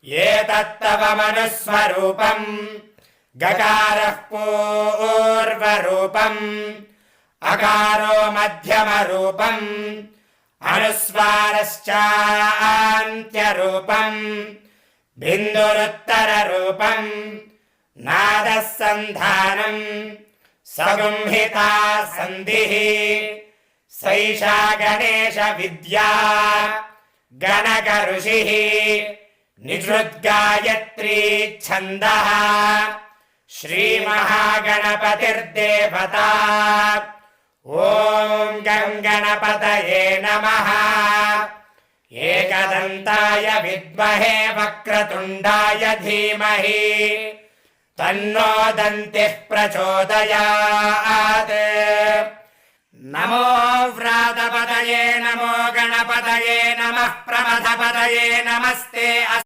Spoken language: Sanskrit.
एतत्तव मनुस्वरूपम् गकारः पूर्वरूपम् अकारो मध्यमरूपम् अनुस्वारश्चान्त्यरूपम् बिन्दुरुत्तररूपम् नादः सन्धानम् सगुंहिता सन्धिः सैषा गणेश विद्या गणक ऋषिः निषृद्गायत्री छन्दः श्रीमहागणपतिर्देवता ॐ गं गणपतये नमः एकदन्ताय विद्महे वक्रतुण्डाय धीमहि तन्नो दन्तिः प्रचोदयात् नमो व्रातपतये नमो गणपतये नमः प्रमथपतये नमस्ते।